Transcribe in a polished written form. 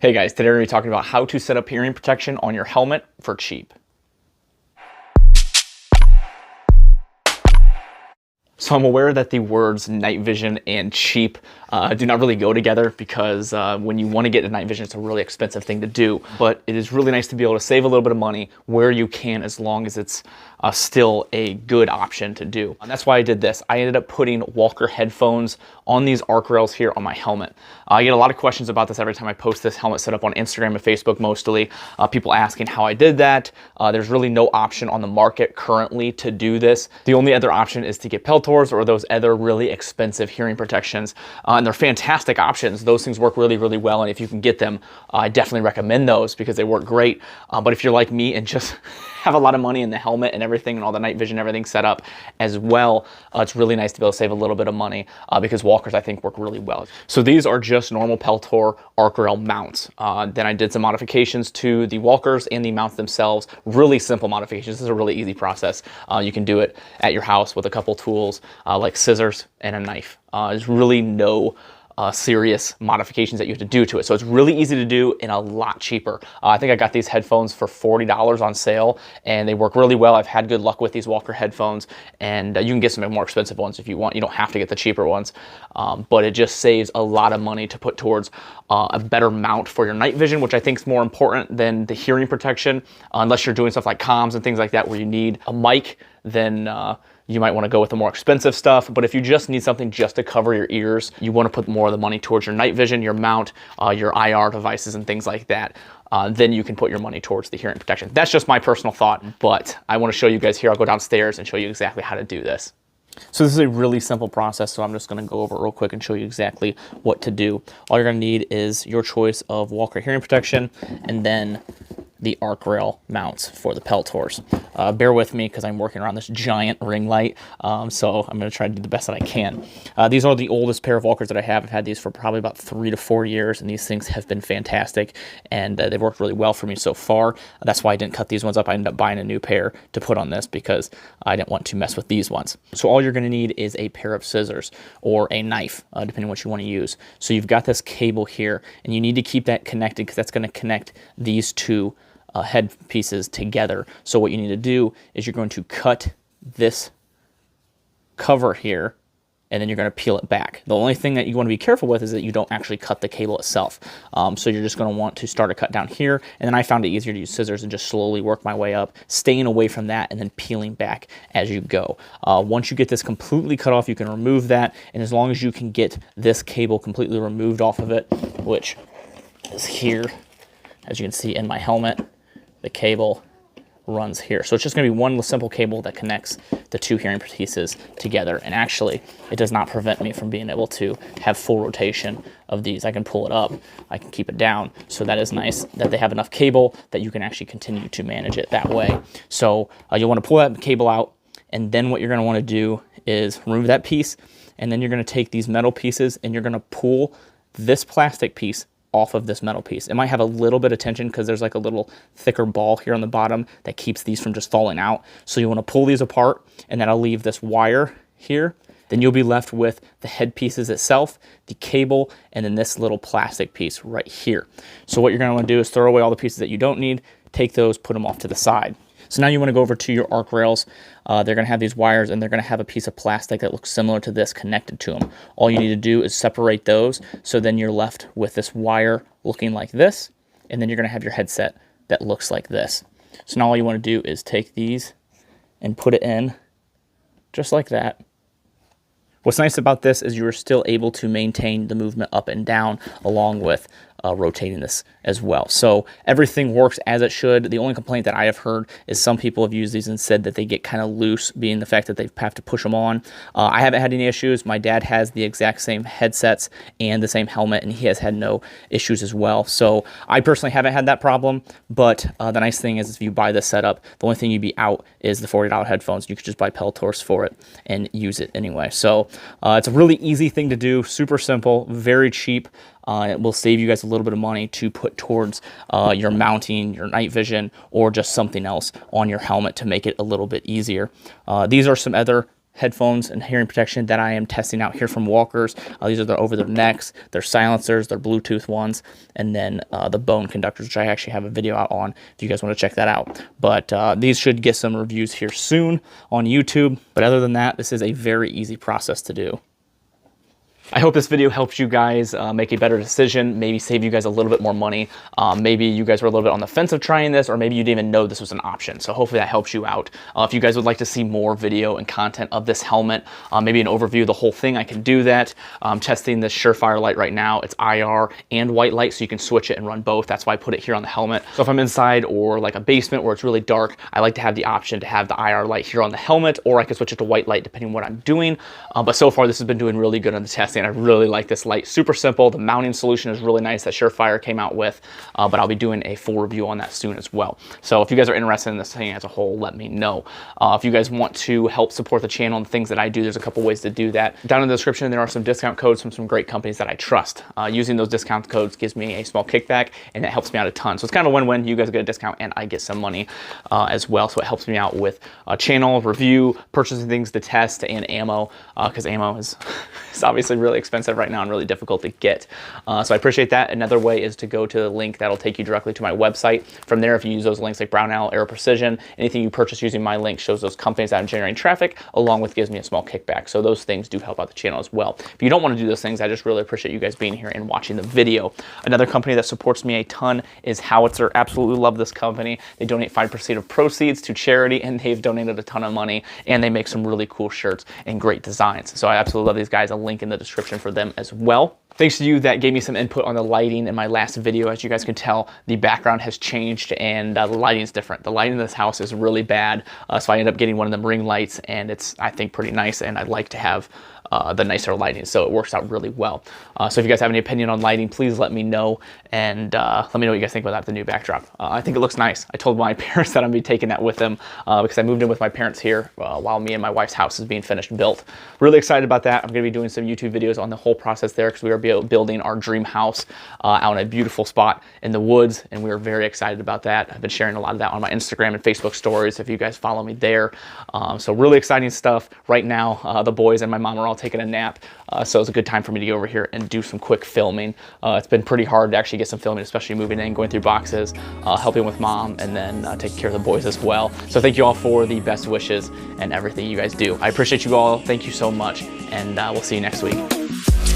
Hey guys, today we're going to be talking about how to set up hearing protection on your helmet for cheap. So I'm aware that the words night vision and cheap do not really go together because when you want to get a night vision, it's a really expensive thing to do. But it is really nice to be able to save a little bit of money where you can, as long as it's still a good option to do. And that's why I did this. I ended up putting Walker headphones on these arc rails here on my helmet. I get a lot of questions about this every time I post this helmet setup on Instagram and Facebook mostly. People asking how I did that. There's really no option on the market currently to do this. The only other option is to get Peltors or those other really expensive hearing protections. And they're fantastic options. Those things work really, really well. And if you can get them, I definitely recommend those because they work great. But if you're like me and just have a lot of money in the helmet and everything and all the night vision, everything set up as well, it's really nice to be able to save a little bit of money because Walkers, I think, work really well. So these are just normal Peltor arc rail mounts. Then I did some modifications to the Walkers and the mounts themselves. Really simple modifications. This is a really easy process. You can do it at your house with a couple tools like scissors and a knife. There's really no serious modifications that you have to do to it. So it's really easy to do and a lot cheaper. I think I got these headphones for $40 on sale and they work really well. I've had good luck with these Walker headphones, and you can get some more expensive ones if you want. You don't have to get the cheaper ones, but it just saves a lot of money to put towards a better mount for your night vision, which I think is more important than the hearing protection. Unless you're doing stuff like comms and things like that where you need a mic, then you might want to go with the more expensive stuff. But if you just need something just to cover your ears, you want to put more of the money towards your night vision, your mount, your IR devices and things like that. Then you can put your money towards the hearing protection. That's just my personal thought, but I want to show you guys here. I'll go downstairs and show you exactly how to do this. So this is a really simple process, so I'm just going to go over it real quick and show you exactly what to do. All you're going to need is your choice of Walker hearing protection and then the arc rail mounts for the Peltors. Bear with me because I'm working around this giant ring light, so I'm going to try to do the best that I can. These are the oldest pair of Walkers that I have. I've had these for probably about 3 to 4 years, and these things have been fantastic, and they've worked really well for me so far. That's why I didn't cut these ones up. I ended up buying a new pair to put on this because I didn't want to mess with these ones. So all you're going to need is a pair of scissors or a knife, depending on what you want to use. So you've got this cable here, and you need to keep that connected because that's going to connect these two head pieces together. So what you need to do is you're going to cut this cover here, and then you're going to peel it back. The only thing that you want to be careful with is that you don't actually cut the cable itself. So you're just going to want to start a cut down here, and then I found it easier to use scissors and just slowly work my way up, staying away from that and then peeling back as you go. Once you get this completely cut off, you can remove that, and as long as you can get this cable completely removed off of it, which is here, as you can see in my helmet, the cable runs here. So it's just going to be one simple cable that connects the two hearing pieces together. And actually, it does not prevent me from being able to have full rotation of these. I can pull it up, I can keep it down. So that is nice that they have enough cable that you can actually continue to manage it that way. So you'll want to pull that cable out, and then what you're going to want to do is remove that piece, and then you're going to take these metal pieces and you're going to pull this plastic piece off of this metal piece. It might have a little bit of tension because there's like a little thicker ball here on the bottom that keeps these from just falling out. So you want to pull these apart, and then I'll leave this wire here. Then you'll be left with the head pieces itself, the cable, and then this little plastic piece right here. So what you're going to want to do is throw away all the pieces that you don't need, take those, put them off to the side. So now you want to go over to your arc rails. They're going to have these wires, and they're going to have a piece of plastic that looks similar to this connected to them. All you need to do is separate those, so then you're left with this wire looking like this, and then you're going to have your headset that looks like this. So now all you want to do is take these and put it in just like that. What's nice about this is you're still able to maintain the movement up and down along with rotating this as well. So everything works as it should. The only complaint that I have heard is some people have used these and said that they get kind of loose, being the fact that they have to push them on. I haven't had any issues. My dad has the exact same headsets and the same helmet, and he has had no issues as well. So I personally haven't had that problem, but the nice thing is if you buy this setup, the only thing you'd be out is the $40 headphones. You could just buy Peltors for it and use it anyway. So it's a really easy thing to do, super simple, very cheap. It will save you guys a little bit of money to put towards your mounting, your night vision, or just something else on your helmet to make it a little bit easier. These are some other headphones and hearing protection that I am testing out here from Walkers. These are over their necks, their silencers, their Bluetooth ones, and then the bone conductors, which I actually have a video out on if you guys want to check that out. But these should get some reviews here soon on YouTube. But other than that, this is a very easy process to do. I hope this video helps you guys make a better decision, maybe save you guys a little bit more money. Maybe you guys were a little bit on the fence of trying this, or maybe you didn't even know this was an option. So hopefully that helps you out. If you guys would like to see more video and content of this helmet, maybe an overview of the whole thing, I can do that. I'm testing this Surefire light right now. It's IR and white light, so you can switch it and run both. That's why I put it here on the helmet. So if I'm inside or like a basement where it's really dark, I like to have the option to have the IR light here on the helmet, or I can switch it to white light depending on what I'm doing. But so far this has been doing really good on the testing. I really like this light. Super simple. The mounting solution is really nice that Surefire came out with, but I'll be doing a full review on that soon as well. So if you guys are interested in this thing as a whole, let me know. If you guys want to help support the channel and the things that I do, there's a couple ways to do that. Down in the description, there are some discount codes from some great companies that I trust. Using those discount codes gives me a small kickback, and it helps me out a ton. So it's kind of a win-win. You guys get a discount, and I get some money as well. So it helps me out with channel review, purchasing things to test, and ammo, because ammo is it's obviously really expensive right now and really difficult to get. So I appreciate that. Another way is to go to the link that'll take you directly to my website. From there, if you use those links like Brown Owl, Aero Precision, anything you purchase using my link shows those companies that I'm generating traffic, along with gives me a small kickback. So those things do help out the channel as well. If you don't want to do those things, I just really appreciate you guys being here and watching the video. Another company that supports me a ton is Howitzer. Absolutely love this company. They donate 5% of proceeds to charity, and they've donated a ton of money, and they make some really cool shirts and great designs. So I absolutely love these guys. A link in the description for them as well. Thanks to you that gave me some input on the lighting in my last video. As you guys can tell, the background has changed and the lighting is different. The lighting in this house is really bad, so I ended up getting one of them ring lights, and it's, I think, pretty nice, and I'd like to have the nicer lighting, so it works out really well. So if you guys have any opinion on lighting, please let me know, and let me know what you guys think about the new backdrop. I think it looks nice. I told my parents that I'm gonna be taking that with them because I moved in with my parents here while me and my wife's house is being finished and built. Really excited about that. I'm gonna be doing some YouTube videos on the whole process there, because we are building our dream house out in a beautiful spot in the woods, and we are very excited about that. I've been sharing a lot of that on my Instagram and Facebook stories if you guys follow me there. So really exciting stuff. Right now, the boys and my mom are all taking a nap, so it's a good time for me to go over here and do some quick filming. It's been pretty hard to actually get some filming, especially moving in, going through boxes, helping with mom, and then taking care of the boys as well. So thank you all for the best wishes and everything you guys do. I appreciate you all. Thank you so much, and we'll see you next week.